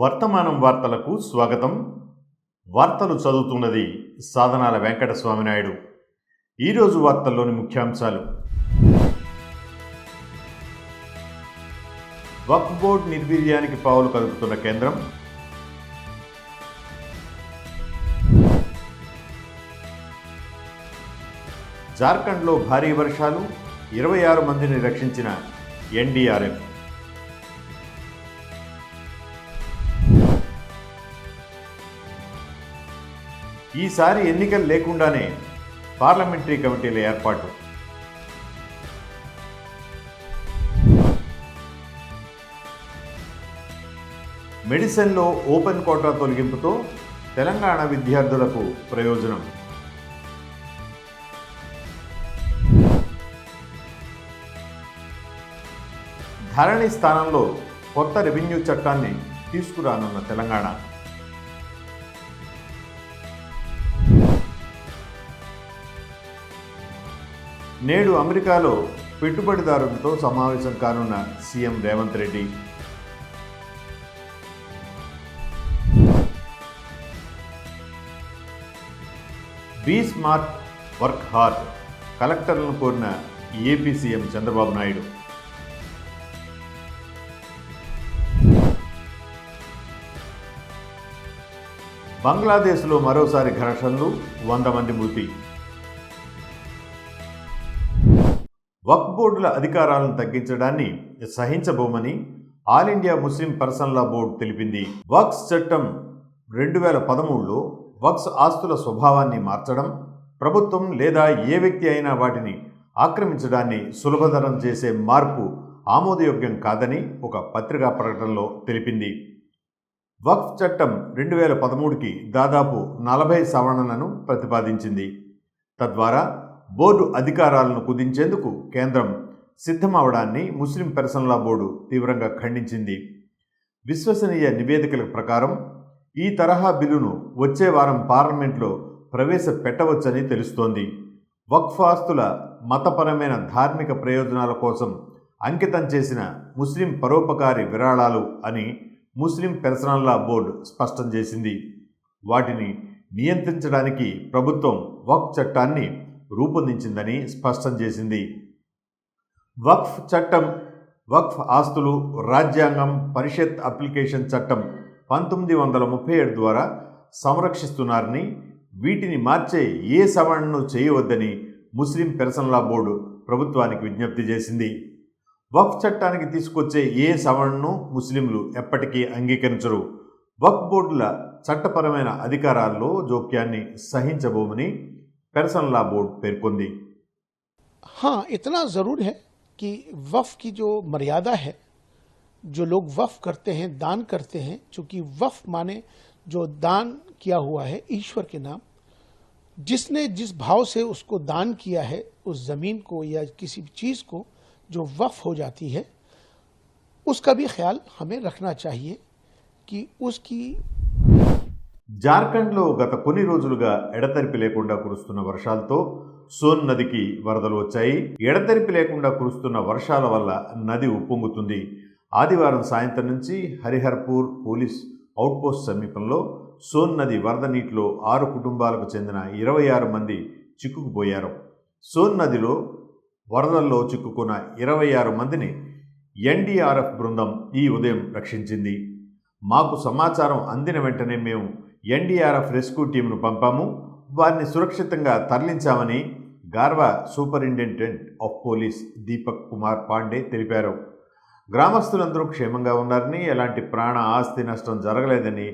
వర్తమానం వార్తలకు స్వాగతం. వార్తలు చదువుతున్నది సాధనాల వెంకట స్వామినాయుడు. ఈరోజు వార్తల్లోని ముఖ్యాంశాలు: వక్ఫ్ బోర్డు నిర్వీర్యానికి పావులు కదుపుతున్న కేంద్రం, జార్ఖండ్లో భారీ వర్షాలు, 26 మందిని రక్షించిన ఎన్డీఆర్ఎఫ్. ఈసారి ఎన్నికలు లేకుండానే పార్లమెంటరీ కమిటీల ఏర్పాటు. మెడిసిన్లో ఓపెన్ కోటా తొలగింపుతో తెలంగాణ విద్యార్థులకు ప్రయోజనం. ధరణి స్థానంలో కొత్త రెవెన్యూ చట్టాన్ని తీసుకురానున్న తెలంగాణ. నేడు అమెరికాలో పెట్టుబడిదారులతో సమావేశం కానున్న CM Revanth Reddy. Be smart, work hard, కలెక్టర్లను కోరిన ఏపీ సీఎం చంద్రబాబు నాయుడు. బంగ్లాదేశ్లో మరోసారి ఘర్షణలు, 100 మంది మృతి. వక్ఫ్ బోర్డుల అధికారాలను తగ్గించడాన్ని సహించబోమని ఆల్ ఇండియా ముస్లిం పర్సనల్ లా బోర్డు తెలిపింది. వక్ఫ్ చట్టం 2013లో వక్ఫ్ ఆస్తుల స్వభావాన్ని మార్చడం, ప్రభుత్వం లేదా ఏ వ్యక్తి అయినా వాటిని ఆక్రమించడాన్ని సులభతరం చేసే మార్పు ఆమోదయోగ్యం కాదని ఒక పత్రికా ప్రకటనలో తెలిపింది. వక్ఫ్ చట్టం 2013కి దాదాపు 40 సవరణలను ప్రతిపాదించింది. తద్వారా బోర్డు అధికారాలను కుదించేందుకు కేంద్రం సిద్ధమవడాన్ని ముస్లిం పర్సనల్ లా బోర్డు తీవ్రంగా ఖండించింది. విశ్వసనీయ నివేదికల ప్రకారం ఈ తరహా బిల్లును వచ్చే వారం పార్లమెంట్లో ప్రవేశపెట్టవచ్చని తెలుస్తోంది. వక్ఫ్ ఆస్తుల మతపరమైన ధార్మిక ప్రయోజనాల కోసం అంకితం చేసిన ముస్లిం పరోపకారి విరాళాలు అని ముస్లిం పర్సనల్ లా బోర్డు స్పష్టం చేసింది. వాటిని నియంత్రించడానికి ప్రభుత్వం వక్ఫ్ చట్టాన్ని రూపొందించిందని స్పష్టం చేసింది. వక్ఫ్ చట్టం, వక్ఫ్ ఆస్తులు రాజ్యాంగం, పరిషత్ అప్లికేషన్ చట్టం 1937 ద్వారా సంరక్షిస్తున్నారని, వీటిని మార్చే ఏ సవరణను చేయవద్దని ముస్లిం పర్సనల్ లా బోర్డు ప్రభుత్వానికి విజ్ఞప్తి చేసింది. వక్ఫ్ చట్టానికి తీసుకొచ్చే ఏ సవరణను ముస్లింలు ఎప్పటికీ అంగీకరించరు. వక్ఫ్ బోర్డుల చట్టపరమైన అధికారాల్లో జోక్యాన్ని సహించబోమని पर्सनल लॉ बोर्ड पेरकोंदी। हाँ, इतना ज़रूर है कि वफ़ की जो मर्यादा है, जो लोग वफ़ करते हैं, दान करते हैं, चूँकि वफ़ माने जो दान किया हुआ है ईश्वर के नाम, जिसने जिस भाव से उसको दान किया है, उस ज़मीन को या किसी भी चीज़ को जो वफ़ हो जाती है, उसका भी ख्याल हमें रखना चाहिए कि उसकी జార్ఖండ్లో గత కొన్ని రోజులుగా ఎడతెరిపి లేకుండా కురుస్తున్న వర్షాలతో సోన్ నదికి వరదలు వచ్చాయి. ఎడతెరిపి లేకుండా కురుస్తున్న వర్షాల వల్ల నది ఉప్పొంగుతుంది. ఆదివారం సాయంత్రం నుంచి హరిహర్పూర్ పోలీస్ అవుట్పోస్ట్ సమీపంలో సోన్ నది వరద నీటిలో 6 కుటుంబాలకు చెందిన 26 మంది చిక్కుకుపోయారు. సోన్ నదిలో వరదల్లో చిక్కుకున్న 26 మందిని ఎన్డీఆర్ఎఫ్ బృందం ఈ ఉదయం రక్షించింది. మాకు సమాచారం అందిన వెంటనే మేము ఎన్డీఆర్ఎఫ్ రెస్క్యూ టీంను పంపాము, వారిని సురక్షితంగా తరలించామని Garhwa superintendent of police Deepak Kumar Pandey తెలిపారు. గ్రామస్తులందరూ క్షేమంగా ఉన్నారని, ఎలాంటి ప్రాణ ఆస్తి నష్టం జరగలేదని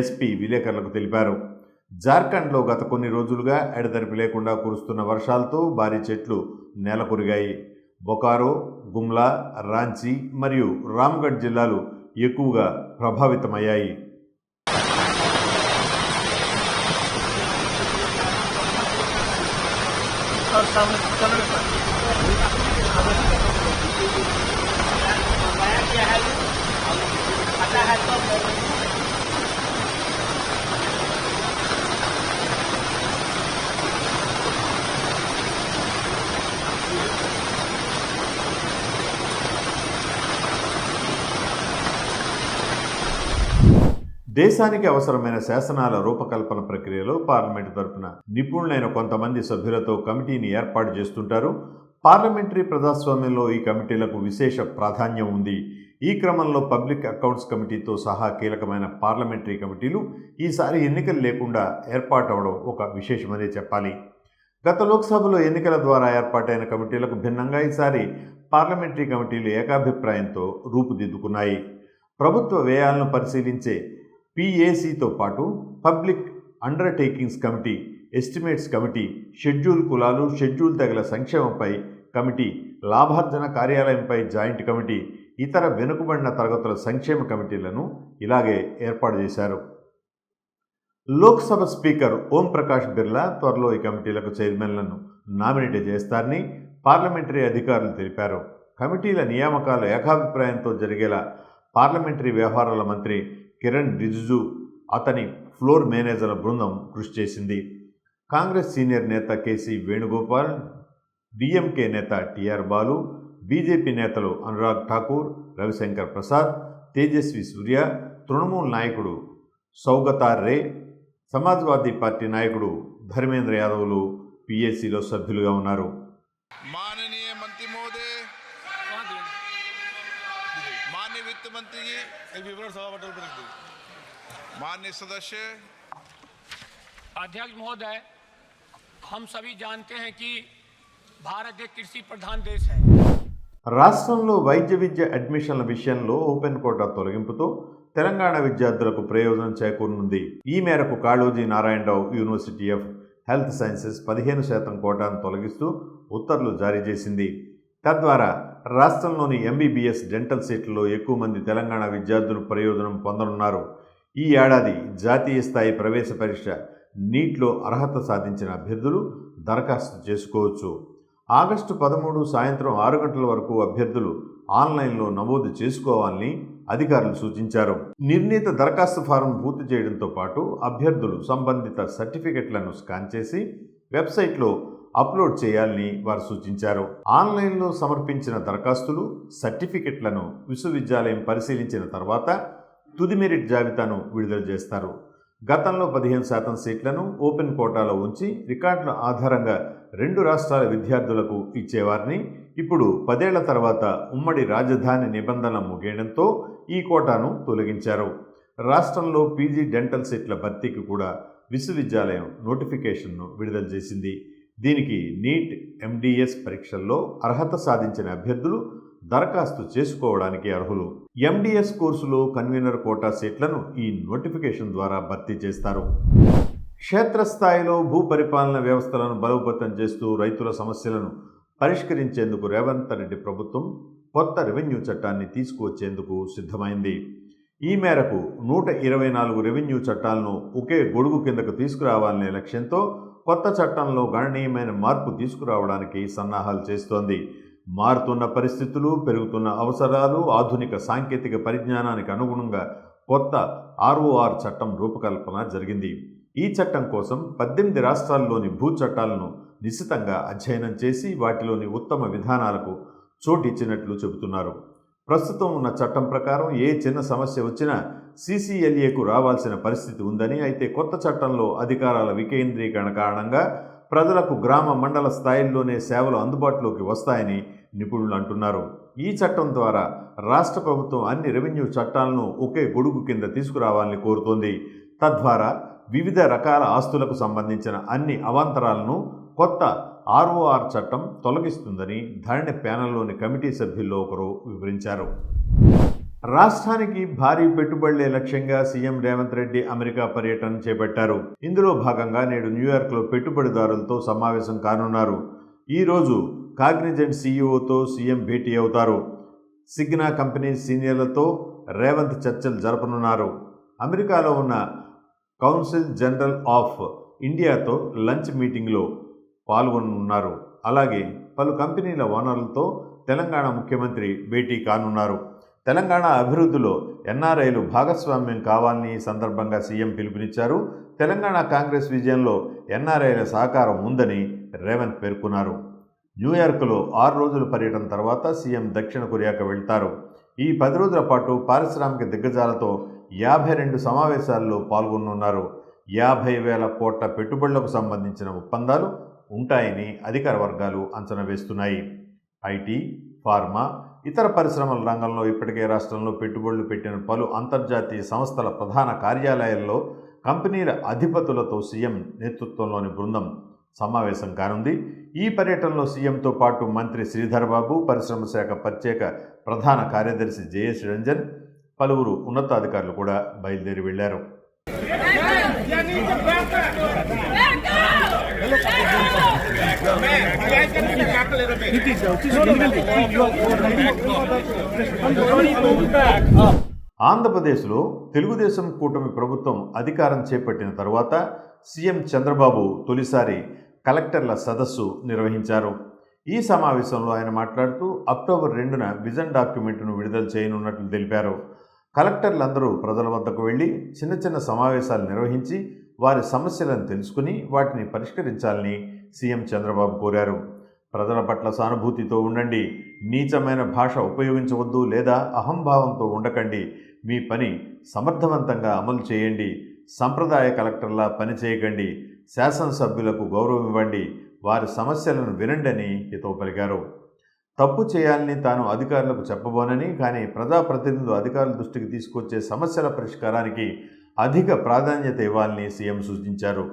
ఎస్పీ విలేకరులకు తెలిపారు. జార్ఖండ్లో గత కొన్ని రోజులుగా ఎడతెరిపి లేకుండా కురుస్తున్న వర్షాలతో భారీ చెట్లు నేలకొరిగాయి. బొకారో, గుమ్లా, రాంచీ మరియు రామ్గఢ్ జిల్లాలు ఎక్కువగా ప్రభావితమయ్యాయి. దేశానికి అవసరమైన శాసనాల రూపకల్పన ప్రక్రియలో పార్లమెంటు తరపున నిపుణులైన కొంతమంది సభ్యులతో కమిటీని ఏర్పాటు చేస్తుంటారు. పార్లమెంటరీ ప్రజాస్వామ్యంలో ఈ కమిటీలకు విశేష ప్రాధాన్యం ఉంది. ఈ క్రమంలో పబ్లిక్ అకౌంట్స్ కమిటీతో సహా కీలకమైన పార్లమెంటరీ కమిటీలు ఈసారి ఎన్నికలు లేకుండా ఏర్పాటవడం ఒక విశేషమనే చెప్పాలి. గత లోక్సభలో ఎన్నికల ద్వారా ఏర్పాటైన కమిటీలకు భిన్నంగా ఈసారి పార్లమెంటరీ కమిటీలు ఏకాభిప్రాయంతో రూపుదిద్దుకున్నాయి. ప్రభుత్వ వ్యయాలను పరిశీలించే పిఏసీతో పాటు public undertakings committee, estimates committee, schedule కులాలు, షెడ్యూల్ తెగల సంక్షేమంపై కమిటీ, లాభార్జన కార్యాలయంపై జాయింట్ కమిటీ, ఇతర వెనుకబడిన తరగతుల సంక్షేమ కమిటీలను ఇలాగే ఏర్పాటు చేశారు. లోక్సభ స్పీకర్ ఓం ప్రకాష్ బిర్లా త్వరలో ఈ కమిటీలకు చైర్మన్లను నామినేట్ చేస్తారని పార్లమెంటరీ అధికారులు తెలిపారు. కమిటీల నియామకాలు ఏకాభిప్రాయంతో జరిగేలా పార్లమెంటరీ వ్యవహారాల మంత్రి కిరణ్ రిజిజు, అతని ఫ్లోర్ మేనేజర్ల బృందం కృషి చేసింది. కాంగ్రెస్ సీనియర్ నేత కేసీ వేణుగోపాల్, డిఎంకే నేత టిఆర్ బాలు, బీజేపీ నేతలు అనురాగ్ ఠాకూర్, రవిశంకర్ ప్రసాద్, తేజస్వి సూర్య, తృణమూల్ నాయకుడు సౌగతార్ రే, సమాజ్వాదీ పార్టీ నాయకుడు ధర్మేంద్ర యాదవ్లు పిఏసీలో సభ్యులుగా ఉన్నారు. माननीय मंत्री महोदय, माननीय वित्त मंत्री जी, एक विवरण सभा पटल पर रख दीजिए। माननीय सदस्य, अध्यक्ष महोदय, हम सभी जानते हैं कि भारत एक कृषि प्रधान देश है। రాష్ట్రంలో వైద్య విద్య అడ్మిషన్ల విషయంలో ఓపెన్ కోటా తొలగింపుతో తెలంగాణ విద్యార్థులకు ప్రయోజనం చేకూరనుంది. ఈ మేరకు Kaloji Narayana Rao university of health sciences 15% కోటాను తొలగిస్తూ ఉత్తర్వులు జారీ చేసింది. తద్వారా రాష్ట్రంలోని ఎంబీబీఎస్ డెంటల్ సీట్లలో ఎక్కువ మంది తెలంగాణ విద్యార్థులు ప్రయోజనం పొందనున్నారు. ఈ ఏడాది జాతీయ స్థాయి ప్రవేశ పరీక్ష నీట్లో అర్హత సాధించిన అభ్యర్థులు దరఖాస్తు చేసుకోవచ్చు. ఆగస్టు 13 సాయంత్రం 6 గంటల వరకు అభ్యర్థులు ఆన్లైన్లో నమోదు చేసుకోవాలని అధికారులు సూచించారు. నిర్ణీత దరఖాస్తు ఫారం పూర్తి చేయడంతో పాటు అభ్యర్థులు సంబంధిత సర్టిఫికెట్లను స్కాన్ చేసి వెబ్సైట్లో అప్లోడ్ చేయాలని వారు సూచించారు. ఆన్లైన్లో సమర్పించిన దరఖాస్తులు, సర్టిఫికెట్లను విశ్వవిద్యాలయం పరిశీలించిన తర్వాత తుది మెరిట్ జాబితాను విడుదల చేస్తారు. గతంలో 15% సీట్లను ఓపెన్ కోటాలో ఉంచి రికార్డుల ఆధారంగా 2 రాష్ట్రాల విద్యార్థులకు ఇచ్చేవారిని ఇప్పుడు 10 ఏళ్ల తర్వాత ఉమ్మడి రాజధాని నిబంధనలు ముగియడంతో ఈ కోటాను తొలగించారు. రాష్ట్రంలో పీజీ డెంటల్ సీట్ల భర్తీకి కూడా విశ్వవిద్యాలయం నోటిఫికేషన్ను విడుదల చేసింది. దీనికి నీట్, ఎండిఎస్ పరీక్షల్లో అర్హత సాధించిన అభ్యర్థులు దరఖాస్తు చేసుకోవడానికి అర్హులు. ఎండిఎస్ కోర్సులో కన్వీనర్ కోటా సీట్లను ఈ నోటిఫికేషన్ ద్వారా భర్తీ చేస్తారు. క్షేత్రస్థాయిలో భూ పరిపాలన వ్యవస్థలను బలోపేతం చేస్తూ రైతుల సమస్యలను పరిష్కరించేందుకు రేవంత్ రెడ్డి ప్రభుత్వం కొత్త రెవెన్యూ చట్టాన్ని తీసుకువచ్చేందుకు సిద్ధమైంది. ఈ మేరకు 124 రెవెన్యూ చట్టాలను ఒకే గొడుగు కిందకు తీసుకురావాలనే లక్ష్యంతో కొత్త చట్టంలో గణనీయమైన మార్పు తీసుకురావడానికి సన్నాహాలు చేస్తోంది. మారుతున్న పరిస్థితులు, పెరుగుతున్న అవసరాలు, ఆధునిక సాంకేతిక పరిజ్ఞానానికి అనుగుణంగా కొత్త ఆర్ఓఆర్ చట్టం రూపకల్పన జరిగింది. ఈ చట్టం కోసం 18 రాష్ట్రాల్లోని భూ చట్టాలను నిశితంగా అధ్యయనం చేసి వాటిలోని ఉత్తమ విధానాలకు చోటిచ్చినట్లు చెబుతున్నారు. ప్రస్తుతం ఉన్న చట్టం ప్రకారం ఏ చిన్న సమస్య వచ్చినా సీసీఎల్ఏకు రావాల్సిన పరిస్థితి ఉందని, అయితే కొత్త చట్టంలో అధికారాల వికేంద్రీకరణ కారణంగా ప్రజలకు గ్రామ, మండల స్థాయిల్లోనే సేవలు అందుబాటులోకి వస్తాయని నిపుణులు అంటున్నారు. ఈ చట్టం ద్వారా రాష్ట్ర ప్రభుత్వం అన్ని రెవెన్యూ చట్టాలను ఒకే గొడుగు కింద తీసుకురావాలని కోరుతోంది. తద్వారా వివిధ రకాల ఆస్తులకు సంబంధించిన అన్ని అవాంతరాలను కొత్త ఆర్ఓఆర్ చట్టం తొలగిస్తుందని ధరణి ప్యానెల్లోని కమిటీ సభ్యుల్లో ఒకరు వివరించారు. రాష్ట్రానికి భారీ పెట్టుబడులే లక్ష్యంగా సీఎం రేవంత్ రెడ్డి అమెరికా పర్యటన చేపట్టారు. ఇందులో భాగంగా నేడు న్యూయార్క్లో పెట్టుబడిదారులతో సమావేశం కానున్నారు. ఈరోజు కాగ్నిజెంట్ సీఈఓతో సీఎం భేటీ అవుతారు. సిగ్నా కంపెనీ సీనియర్లతో రేవంత్ చర్చలు జరపనున్నారు. అమెరికాలో ఉన్న కౌన్సిల్ జనరల్ ఆఫ్ ఇండియాతో లంచ్ మీటింగ్లో పాల్గొనున్నారు. అలాగే పలు కంపెనీల ఓనర్లతో తెలంగాణ ముఖ్యమంత్రి భేటీ కానున్నారు. తెలంగాణ అభివృద్ధిలో ఎన్ఆర్ఐలు భాగస్వామ్యం కావాలని ఈ సందర్భంగా సీఎం పిలుపునిచ్చారు. తెలంగాణ కాంగ్రెస్ విజయంలో ఎన్ఆర్ఐల సహకారం ఉందని రేవంత్ పేర్కొన్నారు. న్యూయార్క్లో 6 రోజుల పర్యటన తర్వాత సీఎం దక్షిణ కొరియాకు వెళ్తారు. ఈ 10 రోజుల పాటు పారిశ్రామిక దిగ్గజాలతో 52 సమావేశాల్లో పాల్గొనున్నారు. 50,000 కోట్ల పెట్టుబడులకు సంబంధించిన ఒప్పందాలు ఉంటాయని అధికార వర్గాలు అంచనా వేస్తున్నాయి. ఐటీ, ఫార్మా, ఇతర పరిశ్రమల రంగంలో ఇప్పటికే రాష్ట్రంలో పెట్టుబడులు పెట్టిన పలు అంతర్జాతీయ సంస్థల ప్రధాన కార్యాలయాల్లో కంపెనీల అధిపతులతో సీఎం నేతృత్వంలోని బృందం సమావేశం కానుంది. ఈ పర్యటనలో సీఎంతో పాటు మంత్రి శ్రీధర్ బాబు, పరిశ్రమ శాఖ ప్రత్యేక ప్రధాన కార్యదర్శి జయేష్ రంజన్, పలువురు ఉన్నతాధికారులు కూడా బయలుదేరి వెళ్లారు. ఆంధ్రప్రదేశ్లో తెలుగుదేశం కూటమి ప్రభుత్వం అధికారం చేపట్టిన తరువాత సీఎం చంద్రబాబు తొలిసారి కలెక్టర్ల సదస్సు నిర్వహించారు. ఈ సమావేశంలో ఆయన మాట్లాడుతూ అక్టోబర్ 2న విజన్ డాక్యుమెంట్ను విడుదల చేయనున్నట్లు తెలిపారు. కలెక్టర్లందరూ ప్రజల వద్దకు వెళ్లి చిన్న చిన్న సమావేశాలు నిర్వహించి వారి సమస్యలను తెలుసుకుని వాటిని పరిష్కరించాలని సీఎం చంద్రబాబు కోరారు. ప్రజల పట్ల సానుభూతితో ఉండండి, నీచమైన భాష ఉపయోగించవద్దు లేదా అహంభావంతో ఉండకండి, మీ పని సమర్థవంతంగా అమలు చేయండి, సంప్రదాయ కలెక్టర్లా పనిచేయకండి, శాసనసభ్యులకు గౌరవం ఇవ్వండి, వారి సమస్యలను వినండి అని హితవు పలికారు. తప్పు చేయాలని తాను అధికారులకు చెప్పబోనని, కానీ ప్రజాప్రతినిధులు అధికారుల దృష్టికి తీసుకొచ్చే సమస్యల పరిష్కారానికి అధిక ప్రాధాన్యత ఇవ్వాలని సీఎం సూచించారు.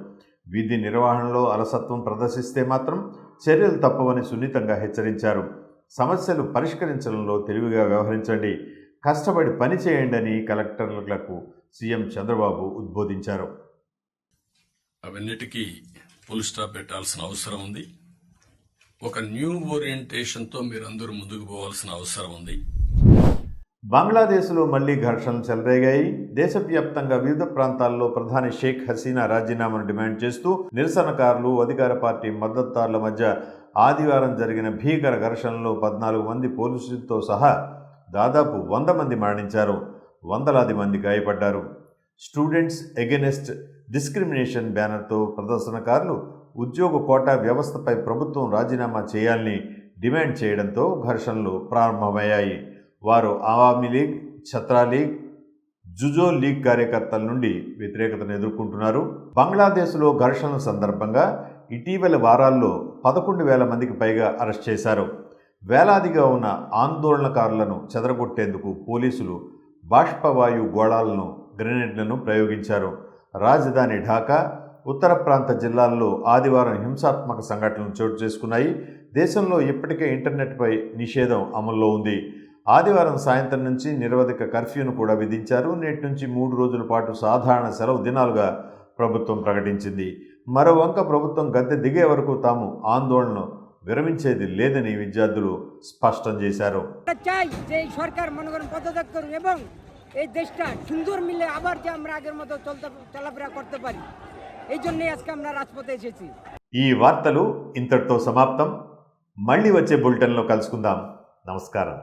విధి నిర్వహణలో అలసత్వం ప్రదర్శిస్తే మాత్రం చర్యలు తప్పవని సున్నితంగా హెచ్చరించారు. సమస్యలు పరిష్కరించడంలో తెలివిగా వ్యవహరించండి, కష్టపడి పని చేయండి అని కలెక్టర్లకు సీఎం చంద్రబాబు ఉద్బోధించారు. అవన్నిటికీ ఫుల్ స్టాప్ పెట్టాల్సిన అవసరం ఉంది. ఒక న్యూ ఓరియంటేషన్తో మీరందరూ ముందుకు పోవాల్సిన అవసరం ఉంది. బంగ్లాదేశ్లో మళ్లీ ఘర్షణలు చెలరేగాయి. దేశవ్యాప్తంగా వివిధ ప్రాంతాల్లో ప్రధాని షేక్ హసీనా రాజీనామాను డిమాండ్ చేస్తూ నిరసనకారులు, అధికార పార్టీ మద్దతుదారుల మధ్య ఆదివారం జరిగిన భీకర ఘర్షణలో 14 మంది పోలీసులతో సహా దాదాపు 100 మంది మరణించారు, వందలాది మంది గాయపడ్డారు. స్టూడెంట్స్ ఎగెనెస్ట్ డిస్క్రిమినేషన్ బ్యానర్తో ప్రదర్శనకారులు ఉద్యోగ కోటా వ్యవస్థపై ప్రభుత్వం రాజీనామా చేయాలని డిమాండ్ చేయడంతో ఘర్షణలు ప్రారంభమయ్యాయి. వారు అవామీ లీగ్, ఛత్రాలీగ్, జుజో లీగ్ కార్యకర్తల నుండి వ్యతిరేకతను ఎదుర్కొంటున్నారు. బంగ్లాదేశ్లో ఘర్షణల సందర్భంగా ఇటీవల వారాల్లో 11,000 మందికి పైగా అరెస్ట్ చేశారు. వేలాదిగా ఉన్న ఆందోళనకారులను చెదరగొట్టేందుకు పోలీసులు బాష్పవాయు గోళాలను, గ్రెనేడ్లను ప్రయోగించారు. రాజధాని ఢాకా, ఉత్తర ప్రాంత జిల్లాల్లో ఆదివారం హింసాత్మక సంఘటనలు చోటు చేసుకున్నాయి. దేశంలో ఇప్పటికే ఇంటర్నెట్పై నిషేధం అమల్లో ఉంది. ఆదివారం సాయంత్రం నుంచి నిరవధిక కర్ఫ్యూను కూడా విధించారు. నేటి నుంచి 3 రోజుల పాటు సాధారణ సెలవు దినాలుగా ప్రభుత్వం ప్రకటించింది. మరో వంక ప్రభుత్వం గద్దె దిగే వరకు తాము ఆందోళన విరమించేది లేదని విద్యార్థులు స్పష్టం చేశారు. এই দেশটা সুন্দর মিলে আবার যে আমরা আগের মতো চলাফেরা করতে পারি, এই জন্যই আজকে আমরা রাজপথে এসেছি. ఈ వార్తలు ఇంతటితో సమాప్తం. మళ్ళీ వచ్చే బులెటిన్లో కలుసుకుందాం. నమస్కారం.